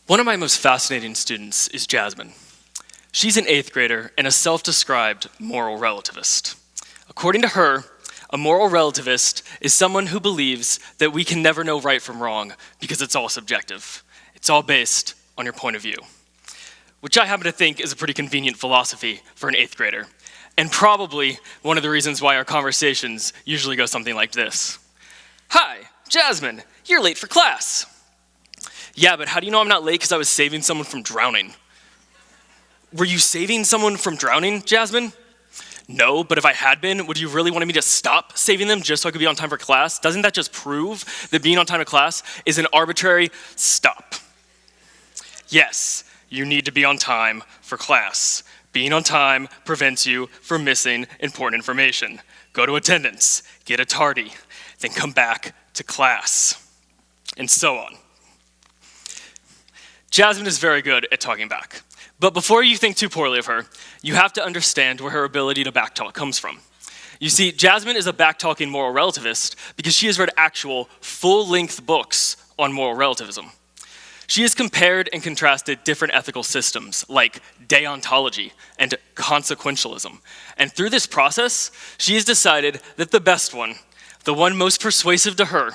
One of my most fascinating students is Jazmin. She's an 8th grader and a self-described moral relativist. According to her, a moral relativist is someone who believes that we can never know right from wrong because it's all subjective. It's all based on your point of view, which I happen to think is a pretty convenient philosophy for an 8th grader, and probably one of the reasons why our conversations usually go something like this. Hi, Jazmin, you're late for class. Yeah, but how do you know I'm not late because I was saving someone from drowning? Were you saving someone from drowning, Jazmin? No, but if I had been, would you really want me to stop saving them just so I could be on time for class? Doesn't that just prove that being on time to class is an arbitrary stop? Yes, you need to be on time for class. Being on time prevents you from missing important information. Go to attendance, get a tardy, then come back to class, and so on. Jazmin is very good at talking back. But before you think too poorly of her, you have to understand where her ability to backtalk comes from. You see, Jazmin is a backtalking moral relativist because she has read actual full-length books on moral relativism. She has compared and contrasted different ethical systems like deontology and consequentialism. And through this process, she has decided that the best one, the one most persuasive to her,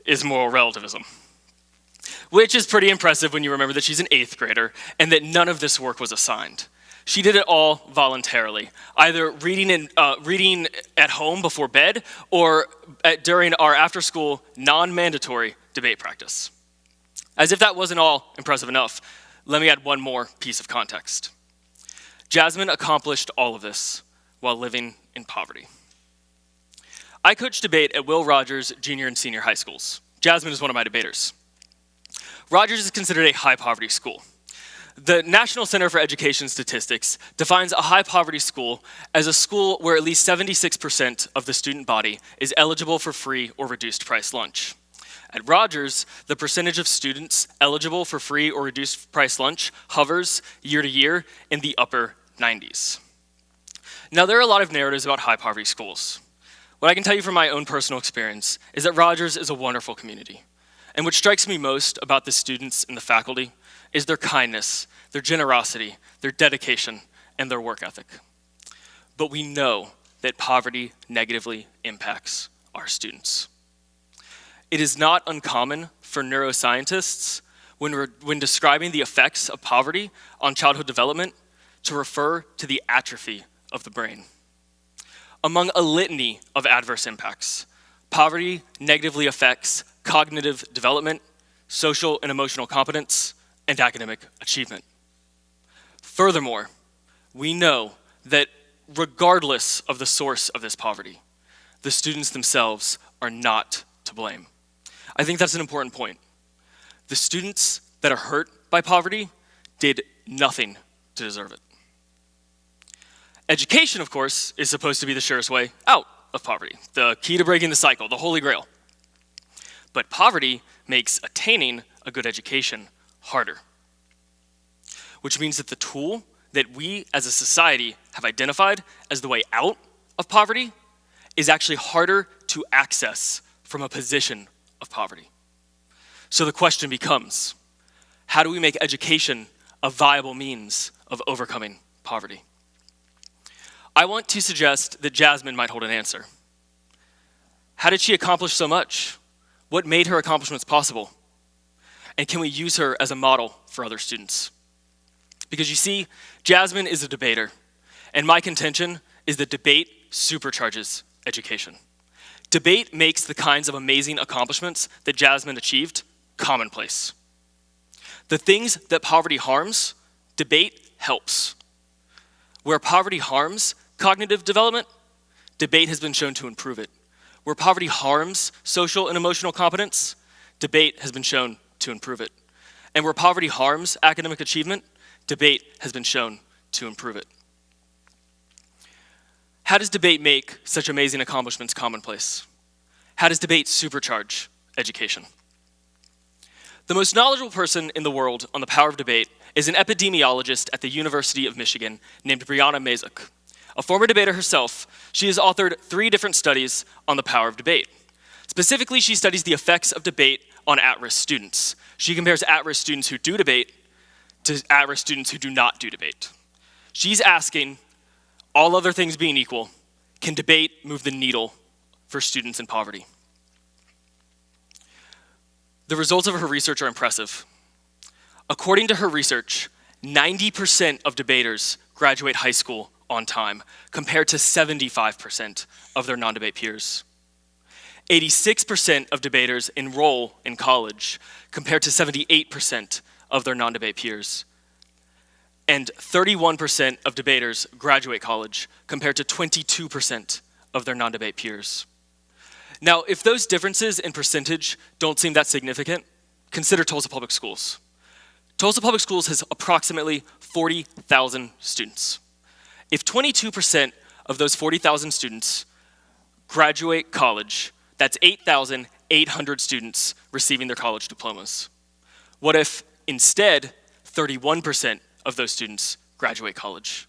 is moral relativism. Which is pretty impressive when you remember that she's an 8th grader and that none of this work was assigned. She did it all voluntarily, either reading at home before bed or during our after-school non-mandatory debate practice. As if that wasn't all impressive enough, let me add one more piece of context. Jazmin accomplished all of this while living in poverty. I coach debate at Will Rogers Junior and Senior High Schools. Jazmin is one of my debaters. Rogers is considered a high-poverty school. The National Center for Education Statistics defines a high-poverty school as a school where at least 76% of the student body is eligible for free or reduced-price lunch. At Rogers, the percentage of students eligible for free or reduced-price lunch hovers year to year in the upper 90s. Now, there are a lot of narratives about high-poverty schools. What I can tell you from my own personal experience is that Rogers is a wonderful community. And what strikes me most about the students and the faculty is their kindness, their generosity, their dedication, and their work ethic. But we know that poverty negatively impacts our students. It is not uncommon for neuroscientists, when describing the effects of poverty on childhood development, to refer to the atrophy of the brain. Among a litany of adverse impacts, poverty negatively affects cognitive development, social and emotional competence, and academic achievement. Furthermore, we know that regardless of the source of this poverty, the students themselves are not to blame. I think that's an important point. The students that are hurt by poverty did nothing to deserve it. Education, of course, is supposed to be the surest way out of poverty, the key to breaking the cycle, the holy grail. But poverty makes attaining a good education harder, which means that the tool that we as a society have identified as the way out of poverty is actually harder to access from a position of poverty. So the question becomes, how do we make education a viable means of overcoming poverty? I want to suggest that Jazmin might hold an answer. How did she accomplish so much? What made her accomplishments possible? And can we use her as a model for other students? Because you see, Jazmin is a debater, and my contention is that debate supercharges education. Debate makes the kinds of amazing accomplishments that Jazmin achieved commonplace. The things that poverty harms, debate helps. Where poverty harms cognitive development, debate has been shown to improve it. Where poverty harms social and emotional competence, debate has been shown to improve it. And where poverty harms academic achievement, debate has been shown to improve it. How does debate make such amazing accomplishments commonplace? How does debate supercharge education? The most knowledgeable person in the world on the power of debate is an epidemiologist at the University of Michigan named Brianna Mazuk. A former debater herself, she has authored 3 different studies on the power of debate. Specifically, she studies the effects of debate on at-risk students. She compares at-risk students who do debate to at-risk students who do not do debate. She's asking, all other things being equal, can debate move the needle for students in poverty? The results of her research are impressive. According to her research, 90% of debaters graduate high school on time, compared to 75% of their non-debate peers. 86% of debaters enroll in college, compared to 78% of their non-debate peers. And 31% of debaters graduate college, compared to 22% of their non-debate peers. Now, if those differences in percentage don't seem that significant, consider Tulsa Public Schools. Tulsa Public Schools has approximately 40,000 students. If 22% of those 40,000 students graduate college, that's 8,800 students receiving their college diplomas. What if instead 31% of those students graduate college?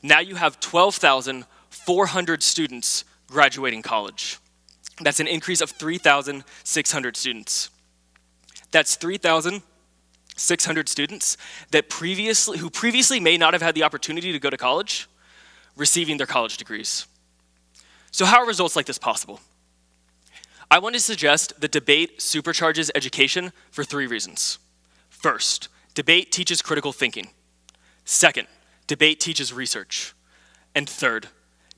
Now you have 12,400 students graduating college. That's an increase of 3,600 students. That's 3,600 students that who previously may not have had the opportunity to go to college, receiving their college degrees. So how are results like this possible? I want to suggest that debate supercharges education for 3 reasons. First, debate teaches critical thinking. Second, debate teaches research. And third,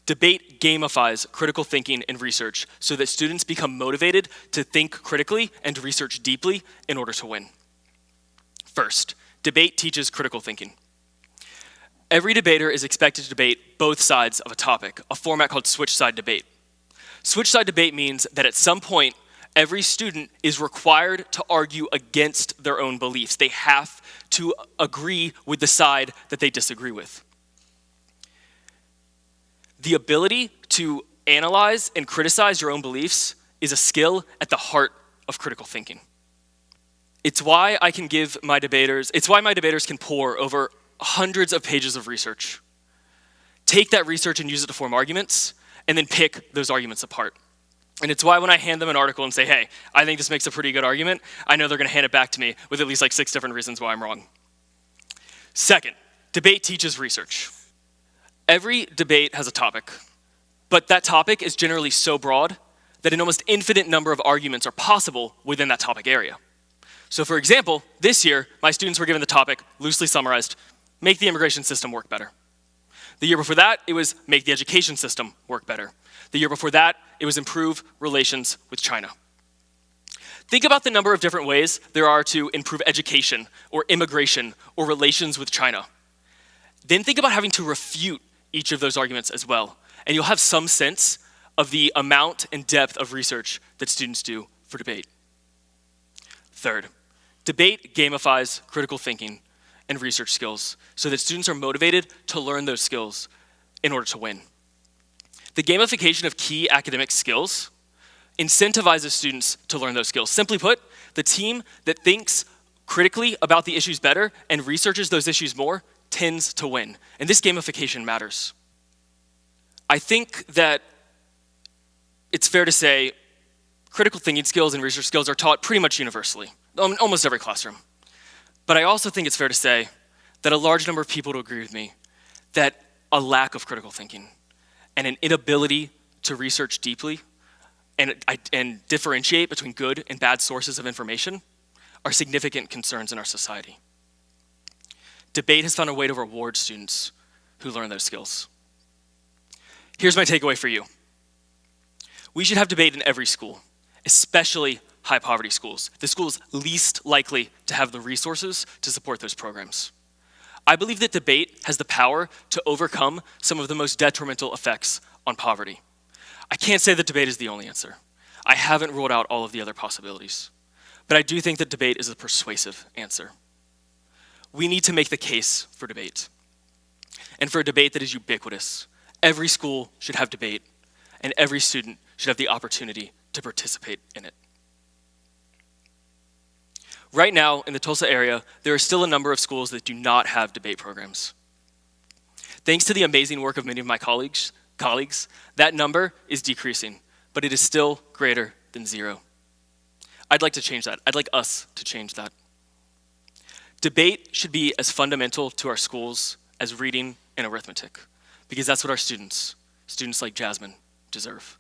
debate gamifies critical thinking and research so that students become motivated to think critically and research deeply in order to win. First, debate teaches critical thinking. Every debater is expected to debate both sides of a topic, a format called switch side debate. Switch side debate means that at some point, every student is required to argue against their own beliefs. They have to agree with the side that they disagree with. The ability to analyze and criticize your own beliefs is a skill at the heart of critical thinking. It's why my debaters can pore over hundreds of pages of research, take that research and use it to form arguments, and then pick those arguments apart. And it's why when I hand them an article and say, hey, I think this makes a pretty good argument, I know they're gonna hand it back to me with at least like 6 different reasons why I'm wrong. Second, debate teaches research. Every debate has a topic, but that topic is generally so broad that an almost infinite number of arguments are possible within that topic area. So for example, this year, my students were given the topic, loosely summarized, make the immigration system work better. The year before that, it was make the education system work better. The year before that, it was improve relations with China. Think about the number of different ways there are to improve education or immigration or relations with China. Then think about having to refute each of those arguments as well, and you'll have some sense of the amount and depth of research that students do for debate. Third, debate gamifies critical thinking and research skills so that students are motivated to learn those skills in order to win. The gamification of key academic skills incentivizes students to learn those skills. Simply put, the team that thinks critically about the issues better and researches those issues more tends to win. And this gamification matters. I think that it's fair to say critical thinking skills and research skills are taught pretty much universally, in almost every classroom. But I also think it's fair to say that a large number of people would agree with me that a lack of critical thinking and an inability to research deeply and differentiate between good and bad sources of information are significant concerns in our society. Debate has found a way to reward students who learn those skills. Here's my takeaway for you. We should have debate in every school, especially high poverty schools, the schools least likely to have the resources to support those programs. I believe that debate has the power to overcome some of the most detrimental effects on poverty. I can't say that debate is the only answer. I haven't ruled out all of the other possibilities, but I do think that debate is a persuasive answer. We need to make the case for debate, and for a debate that is ubiquitous. Every school should have debate, and every student should have the opportunity to participate in it. Right now, in the Tulsa area, there are still a number of schools that do not have debate programs. Thanks to the amazing work of many of my colleagues, that number is decreasing, but it is still greater than 0. I'd like to change that. I'd like us to change that. Debate should be as fundamental to our schools as reading and arithmetic, because that's what our students like Jazmin, deserve.